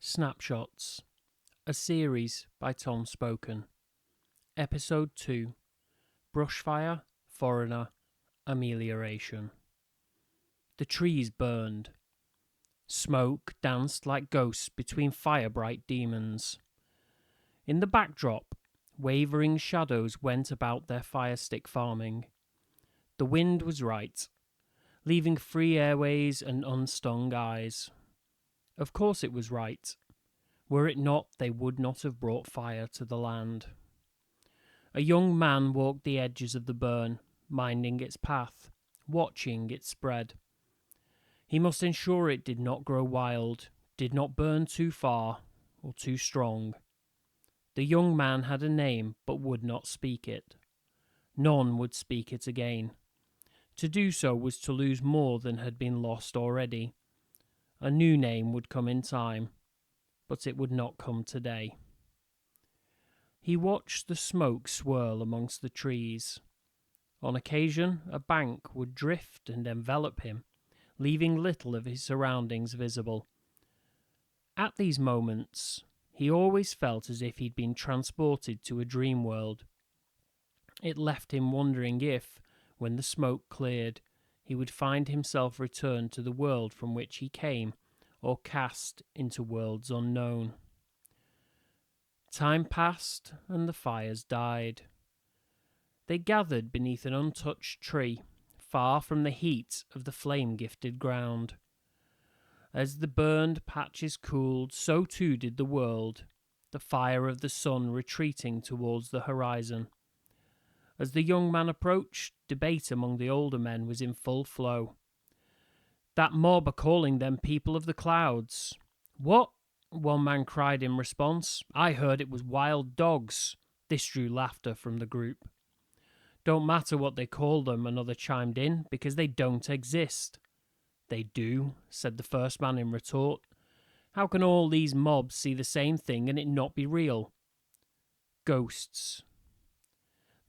Snapshots, a series by Tom Spoken. Episode 2, Brushfire, Foreigner, Amelioration. The trees burned. Smoke danced like ghosts between fire-bright demons. In the backdrop, wavering shadows went about their firestick farming. The wind was right, leaving free airways and unstung eyes. Of course it was right. Were it not, they would not have brought fire to the land. A young man walked the edges of the burn, minding its path, watching it spread. He must ensure it did not grow wild, did not burn too far or too strong. The young man had a name, but would not speak it. None would speak it again. To do so was to lose more than had been lost already. A new name would come in time, but it would not come today. He watched the smoke swirl amongst the trees. On occasion, a bank would drift and envelop him, leaving little of his surroundings visible. At these moments, he always felt as if he'd been transported to a dream world. It left him wondering if, when the smoke cleared, he would find himself returned to the world from which he came, or cast into worlds unknown. Time passed, and the fires died. They gathered beneath an untouched tree, far from the heat of the flame-gifted ground. As the burned patches cooled, so too did the world, the fire of the sun retreating towards the horizon. As the young man approached, debate among the older men was in full flow. "That mob are calling them people of the clouds." "What?" one man cried in response. "I heard it was wild dogs." This drew laughter from the group. "Don't matter what they call them," another chimed in, "because they don't exist." "They do," said the first man in retort. "How can all these mobs see the same thing and it not be real?" "Ghosts."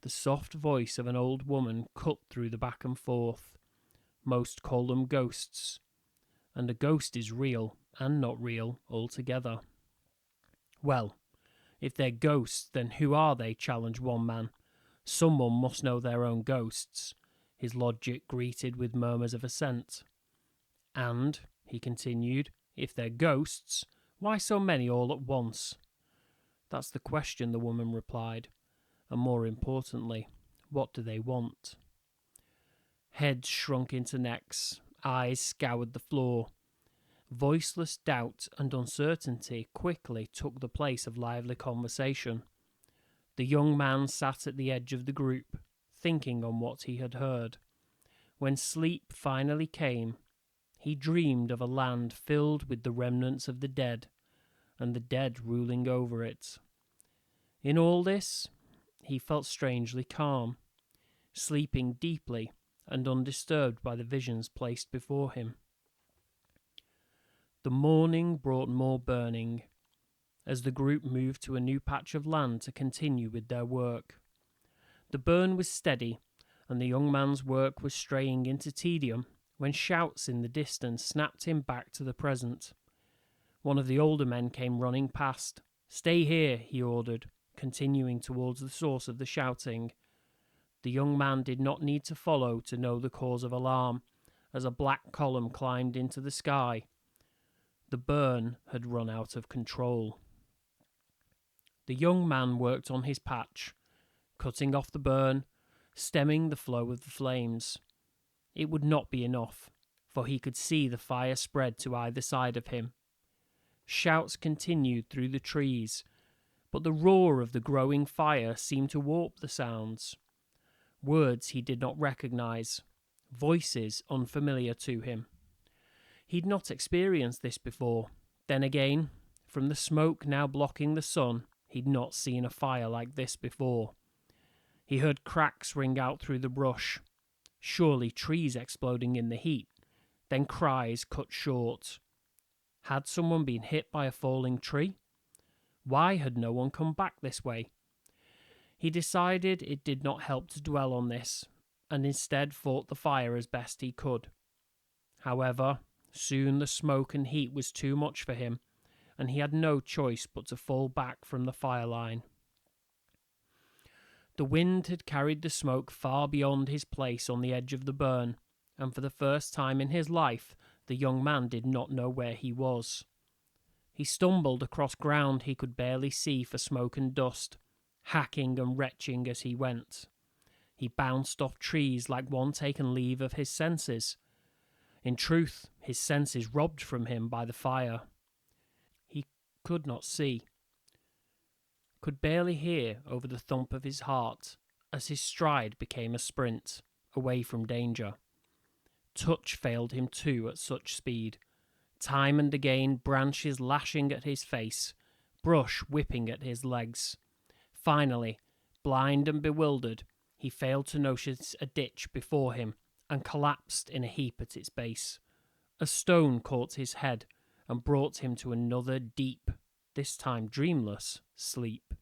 The soft voice of an old woman cut through the back and forth. "Most call them ghosts. And a ghost is real and not real altogether." "Well, if they're ghosts, then who are they?" challenged one man. "Someone must know their own ghosts," his logic greeted with murmurs of assent. "And," he continued, "if they're ghosts, why so many all at once?" "That's the question," the woman replied. "And more importantly, what do they want?" Heads shrunk into necks, eyes scoured the floor. Voiceless doubt and uncertainty quickly took the place of lively conversation. The young man sat at the edge of the group, thinking on what he had heard. When sleep finally came, he dreamed of a land filled with the remnants of the dead, and the dead ruling over it. In all this, he felt strangely calm, sleeping deeply and undisturbed by the visions placed before him. The morning brought more burning, as the group moved to a new patch of land to continue with their work. The burn was steady, and the young man's work was straying into tedium when shouts in the distance snapped him back to the present. One of the older men came running past. "Stay here," he ordered, continuing towards the source of the shouting. The young man did not need to follow to know the cause of alarm, as a black column climbed into the sky. The burn had run out of control. The young man worked on his patch, cutting off the burn, stemming the flow of the flames. It would not be enough, for he could see the fire spread to either side of him. Shouts continued through the trees, but the roar of the growing fire seemed to warp the sounds. Words he did not recognize, voices unfamiliar to him. He'd not experienced this before. Then again, from the smoke now blocking the sun, he'd not seen a fire like this before. He heard cracks ring out through the brush, surely trees exploding in the heat, then cries cut short. Had someone been hit by a falling tree? Why had no one come back this way? He decided it did not help to dwell on this, and instead fought the fire as best he could. However, soon the smoke and heat was too much for him, and he had no choice but to fall back from the fire line. The wind had carried the smoke far beyond his place on the edge of the burn, and for the first time in his life the young man did not know where he was. He stumbled across ground he could barely see for smoke and dust, hacking and retching as he went. He bounced off trees like one taken leave of his senses. In truth, his senses robbed from him by the fire. He could not see, could barely hear over the thump of his heart as his stride became a sprint, away from danger. Touch failed him too at such speed. Time and again branches lashing at his face, brush whipping at his legs. Finally, blind and bewildered, he failed to notice a ditch before him and collapsed in a heap at its base. A stone caught his head and brought him to another deep, this time dreamless, sleep.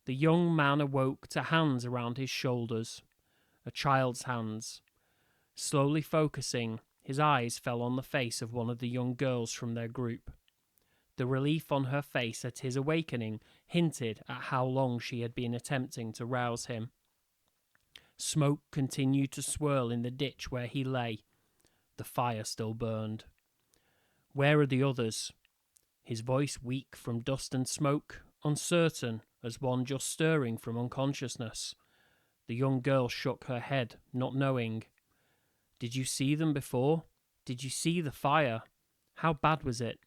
The young man awoke to hands around his shoulders, a child's hands. Slowly focusing, his eyes fell on the face of one of the young girls from their group. The relief on her face at his awakening hinted at how long she had been attempting to rouse him. Smoke continued to swirl in the ditch where he lay. The fire still burned. Where are the others? His voice weak from dust and smoke, uncertain as one just stirring from unconsciousness. The young girl shook her head, not knowing. Did you see them before? Did you see the fire? How bad was it?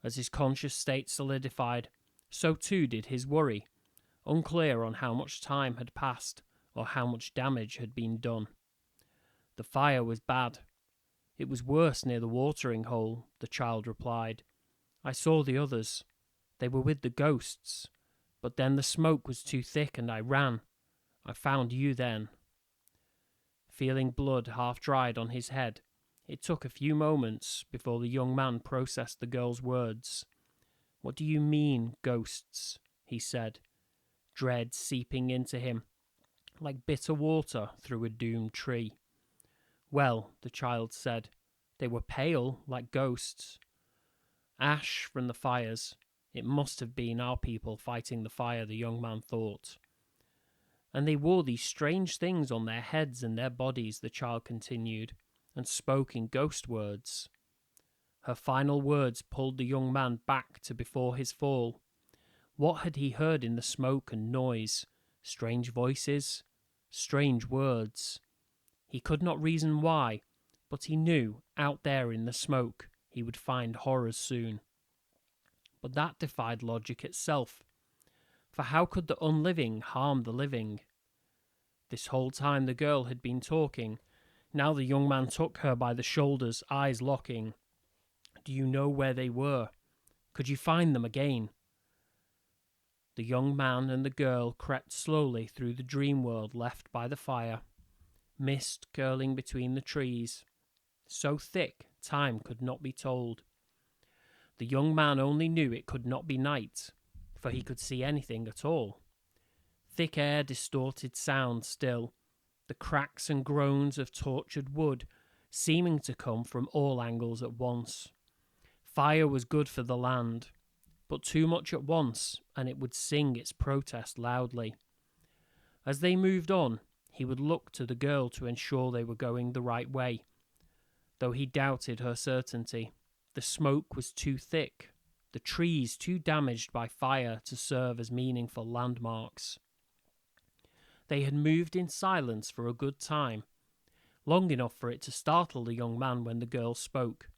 As his conscious state solidified, so too did his worry, unclear on how much time had passed or how much damage had been done. The fire was bad. It was worse near the watering hole, the child replied. I saw the others. They were with the ghosts. But then the smoke was too thick and I ran. I found you then. Feeling blood half dried on his head, it took a few moments before the young man processed the girl's words. What do you mean, ghosts? He said, dread seeping into him like bitter water through a doomed tree. Well, the child said, they were pale like ghosts. Ash from the fires. It must have been our people fighting the fire, the young man thought. And they wore these strange things on their heads and their bodies, the child continued, and spoke in ghost words. Her final words pulled the young man back to before his fall. What had he heard in the smoke and noise? Strange voices, strange words. He could not reason why, but he knew, out there in the smoke, he would find horrors soon. But that defied logic itself. For how could the unliving harm the living? This whole time the girl had been talking. Now the young man took her by the shoulders, eyes locking. Do you know where they were? Could you find them again? The young man and the girl crept slowly through the dream world left by the fire. Mist curling between the trees. So thick, time could not be told. The young man only knew it could not be night, for he could see anything at all. Thick air distorted sound still, the cracks and groans of tortured wood seeming to come from all angles at once. Fire was good for the land, but too much at once, and it would sing its protest loudly. As they moved on, he would look to the girl to ensure they were going the right way, though he doubted her certainty. The smoke was too thick, the trees too damaged by fire to serve as meaningful landmarks. They had moved in silence for a good time, long enough for it to startle the young man when the girl spoke.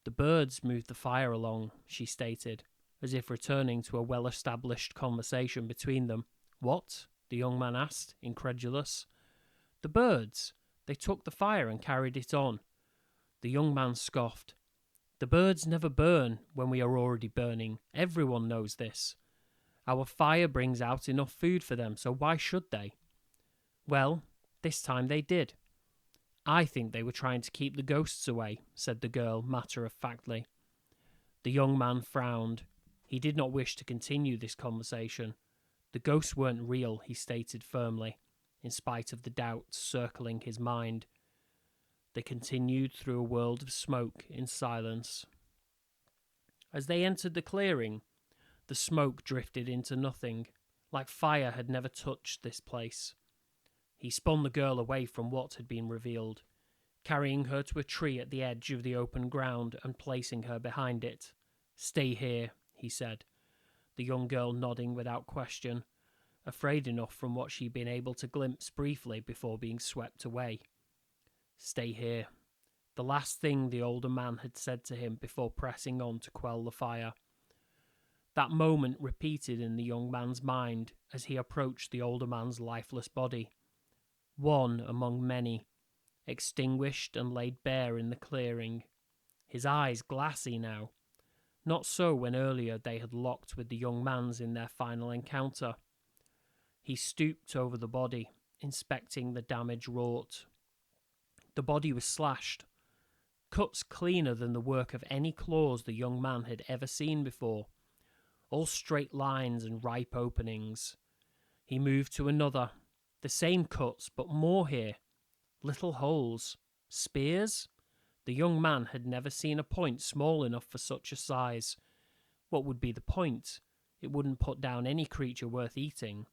The birds moved the fire along, she stated, as if returning to a well-established conversation between them. What? The young man asked, incredulous. The birds. They took the fire and carried it on. The young man scoffed. The birds never burn when we are already burning. Everyone knows this. Our fire brings out enough food for them, so why should they? Well, this time they did. I think they were trying to keep the ghosts away, said the girl matter-of-factly. The young man frowned. He did not wish to continue this conversation. The ghosts weren't real, he stated firmly, in spite of the doubts circling his mind. They continued through a world of smoke in silence. As they entered the clearing, the smoke drifted into nothing, like fire had never touched this place. He spun the girl away from what had been revealed, carrying her to a tree at the edge of the open ground and placing her behind it. "Stay here," he said, the young girl nodding without question, afraid enough from what she'd been able to glimpse briefly before being swept away. "Stay here," the last thing the older man had said to him before pressing on to quell the fire. That moment repeated in the young man's mind as he approached the older man's lifeless body. One among many, extinguished and laid bare in the clearing. His eyes glassy now. Not so when earlier they had locked with the young man's in their final encounter. He stooped over the body, inspecting the damage wrought. The body was slashed, cuts cleaner than the work of any claws the young man had ever seen before, all straight lines and ripe openings. He moved to another, the same cuts, but more here. Little holes. Spears? The young man had never seen a point small enough for such a size. What would be the point? It wouldn't put down any creature worth eating.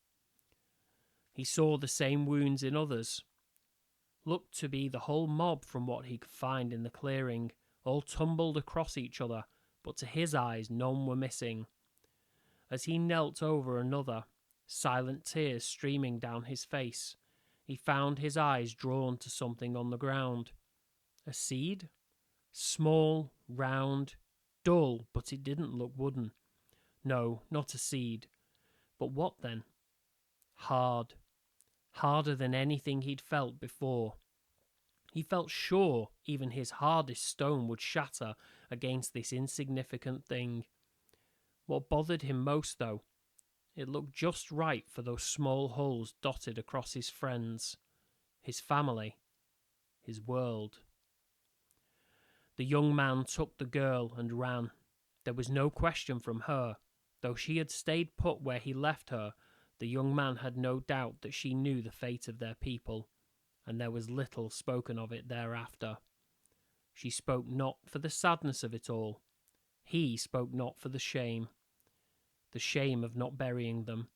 He saw the same wounds in others. Looked to be the whole mob from what he could find in the clearing, all tumbled across each other, but to his eyes none were missing. As he knelt over another, silent tears streaming down his face, he found his eyes drawn to something on the ground. A seed? Small, round, dull, but it didn't look wooden. No, not a seed. But what then? Hard. Harder than anything he'd felt before. He felt sure even his hardest stone would shatter against this insignificant thing. What bothered him most, though, it looked just right for those small holes dotted across his friends, his family, his world. The young man took the girl and ran. There was no question from her. Though she had stayed put where he left her, the young man had no doubt that she knew the fate of their people, and there was little spoken of it thereafter. She spoke not for the sadness of it all. He spoke not for the shame of not burying them.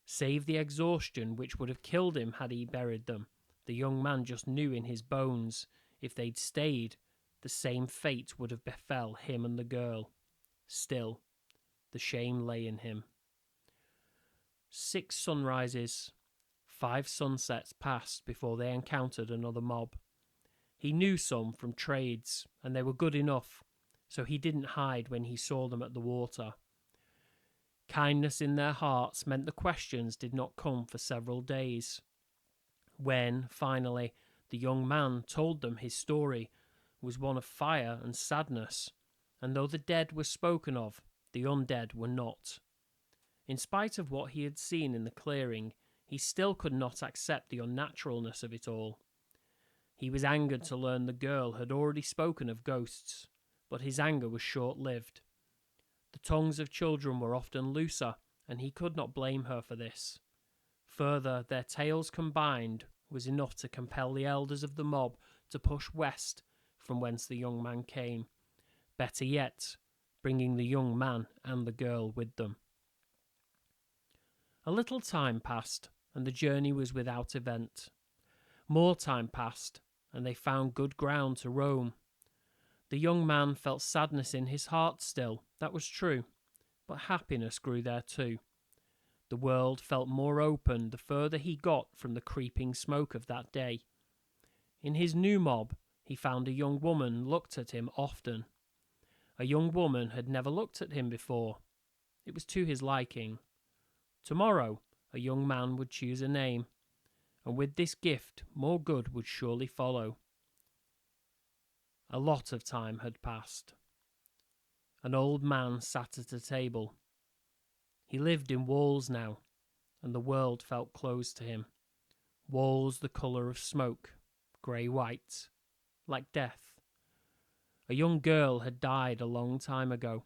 Save the exhaustion which would have killed him had he buried them, the young man just knew in his bones, if they'd stayed, the same fate would have befell him and the girl. Still, the shame lay in him. 6 sunrises, 5 sunsets passed before they encountered another mob. He knew some from trades, and they were good enough, so he didn't hide when he saw them at the water. Kindness in their hearts meant the questions did not come for several days. When, finally, the young man told them his story was one of fire and sadness, and though the dead were spoken of, the undead were not. In spite of what he had seen in the clearing, he still could not accept the unnaturalness of it all. He was angered to learn the girl had already spoken of ghosts, but his anger was short-lived. The tongues of children were often looser, and he could not blame her for this. Further, their tales combined was enough to compel the elders of the mob to push west from whence the young man came. Better yet, bringing the young man and the girl with them. A little time passed, and the journey was without event. More time passed, and they found good ground to roam. The young man felt sadness in his heart still, that was true, but happiness grew there too. The world felt more open the further he got from the creeping smoke of that day. In his new mob, he found a young woman looked at him often. A young woman had never looked at him before. It was to his liking. Tomorrow, a young man would choose a name, and with this gift more good would surely follow. A lot of time had passed. An old man sat at a table. He lived in walls now, and the world felt closed to him. Walls the colour of smoke, grey-white, like death. A young girl had died a long time ago.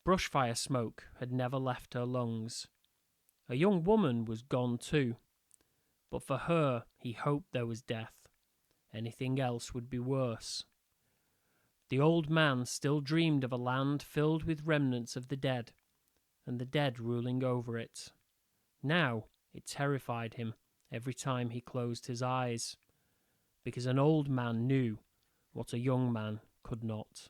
Brushfire smoke had never left her lungs. A young woman was gone too, but for her he hoped there was death. Anything else would be worse. The old man still dreamed of a land filled with remnants of the dead, and the dead ruling over it. Now it terrified him every time he closed his eyes, because an old man knew what a young man could not.